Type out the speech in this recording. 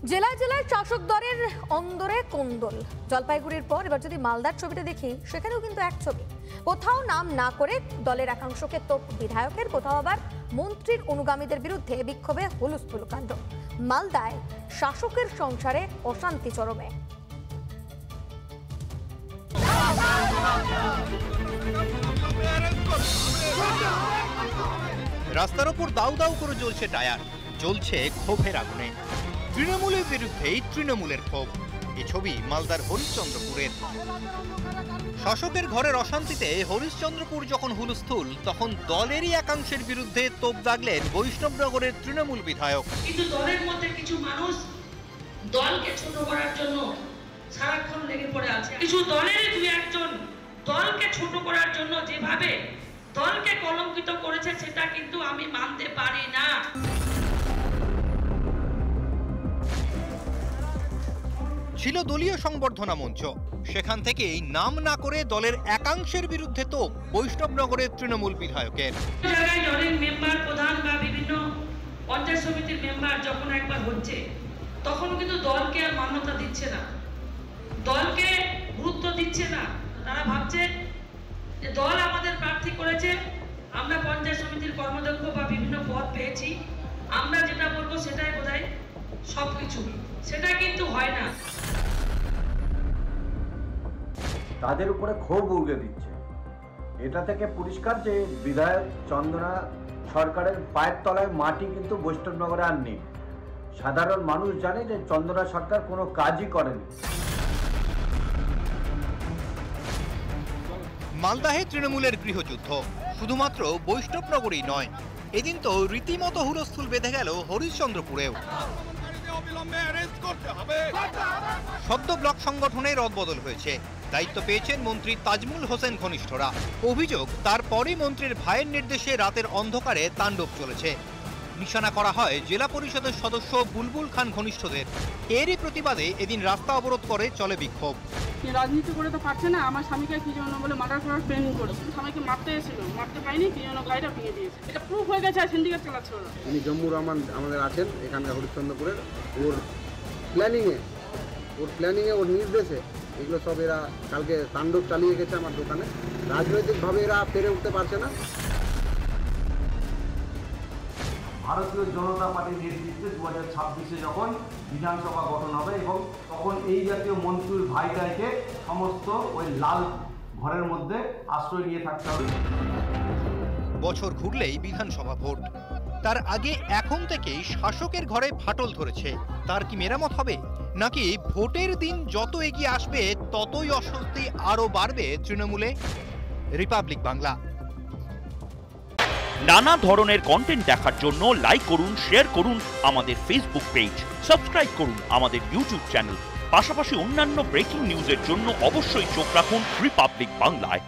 জেলায় জেলায় শাসক দলের অন্দরে কোন্দল। জলপাইগুড়ির পর এবার যদি মালদার ছবিটা দেখি, সেখানেও কিন্তু এক ছবি। কোথাও নাম না করে দলের একাংশকে তোপ বিধায়কের, কোথাও আবার মন্ত্রীর অনুগামীদের বিরুদ্ধে বিক্ষোভে হুলস্থুল কাণ্ড। মালদায় শাসকের সংসারে অশান্তি চরমে। রাস্তার ওপর দাউ দাউ করে জ্বলছে টায়ার, জ্বলছে ক্ষোভের আগুনে। তৃণমূলের বিরুদ্ধেই তৃণমূলের ক্ষোভ। এই ছবি মালদার হরিশ্চন্দ্রপুরের। শাসকের ঘরের অশান্তিতে হরিশ্চন্দ্রপুর যখন হুলস্থুল, তখন দলেরই একাংশের বিরুদ্ধে তোপ দাগলেন বৈষ্ণবনগরের তৃণমূল বিধায়ক। কিন্তু দলের মধ্যে কিছু মানুষ দলকে ছোট করার জন্য সারাক্ষণ লেগে পড়ে আছে। কিছু দলের দু একজন দলকে ছোট করার জন্য যেভাবে দলকে কলঙ্কিত করেছে, সেটা কিন্তু আমি মানতে পারি না। ছিল দলীয় সংবর্ধনা মঞ্চ, সেখান থেকেই নাম না করে দলের একাংশের বিরুদ্ধে তোপ বৈষ্ণবনগরের তৃণমূল বিধায়কের। জায়গায় দলের মেম্বার, প্রধান বা বিভিন্ন পঞ্চায়েত সমিতির মেম্বার যখন একবার হচ্ছে, তখন কিন্তু দলকে আর মান্যতা দিচ্ছে না, দলকে গুরুত্ব দিচ্ছে না। তারা ভাবছে যে দল আমাদের প্রার্থী করেছে, আমরা পঞ্চায়েত সমিতির কর্মদক্ষ বা বিভিন্ন পদ পেয়েছি, আমরা যেটা বলবো সেটাই বোধহয় সবকিছু। সেটা কিন্তু হয় না। তাদের উপরে ক্ষোভ উগড়ে দিচ্ছে। এটা থেকে পরিষ্কার যে বিধায়ক চন্দনা সরকারের পায়ের তলায় মাটি কিন্তু বৈষ্ণবনগরে আর নেই। সাধারণ মানুষ জানে যে চন্দনা সরকার কোনো কাজই করেনি। মালদাহে তৃণমূলের গৃহযুদ্ধ শুধুমাত্র বৈষ্ণবনগরেই নয়, এদিন তো রীতিমতো হুলস্থুল বেঁধে গেল হরিশ্চন্দ্রপুরেও। সদ্য ব্লক সংগঠনে রদবদল হয়েছে, দায়িত্ব পেয়েছেন মন্ত্রী তাজমুল হোসেন ঘনিষ্ঠরা। অভিযোগ, তারপরই মন্ত্রীর ভাইয়ের নির্দেশে রাতের অন্ধকারে তাণ্ডব চলেছে। নিশানা করা হয় জেলা পরিষদের সদস্য বুলবুল খান ঘনিষ্ঠদের। এরই প্রতিবাদে এদিন রাস্তা অবরোধ করে চলে বিক্ষোভ। রাজনীতি করে তো পারছে না, আমার স্বামীকে কি জন্য বলে মার্ডার করার প্ল্যানিং করেছে। স্বামীকে মারতে এসেছিল, মারতে পাইনি, কি জন্য গাড়িটা ভেঙে দিয়েছে। এটা প্রুফ হয়ে গেছে, আর সিন্ডিকেট চালাচ্ছে ওরা। তিনি জম্মুর রহমান আমাদের আছেন এখানকার হরিশ্চন্দ্রপুরের। ওর প্ল্যানিংয়ে ওর নির্দেশে এগুলো সব এরা কালকে তাণ্ডব চালিয়ে গেছে আমার দোকানে। রাজনৈতিকভাবে এরা পেরে উঠতে পারছে না। ভারতীয় জনতা পার্টির নেতৃত্বে 2026-এ যখন বিধানসভা গঠন হবে এবং তখন এই জাতীয় মন্ত্রীর ভাইটাকে সমস্ত ওই লাল ঘরের মধ্যে আশ্রয় নিয়ে থাকতে হবে। বছর ঘুরলেই বিধানসভা ভোট, তার আগে এখন থেকেই শাসকের ঘরে ফাটল ধরেছে। তার কি মেরামত হবে, নাকি ভোটের দিন যত এগিয়ে আসবে ততই অস্বস্তি আরো বাড়বে তৃণমূলে? রিপাবলিক বাংলা। নানা ধরনের কন্টেন্ট দেখার জন্য লাইক করুন, শেয়ার করুন আমাদের ফেসবুক পেজ, সাবস্ক্রাইব করুন আমাদের ইউটিউব চ্যানেল। পাশাপাশি অন্যান্য ব্রেকিং নিউজের জন্য অবশ্যই চোখ রাখুন রিপাবলিক বাংলায়।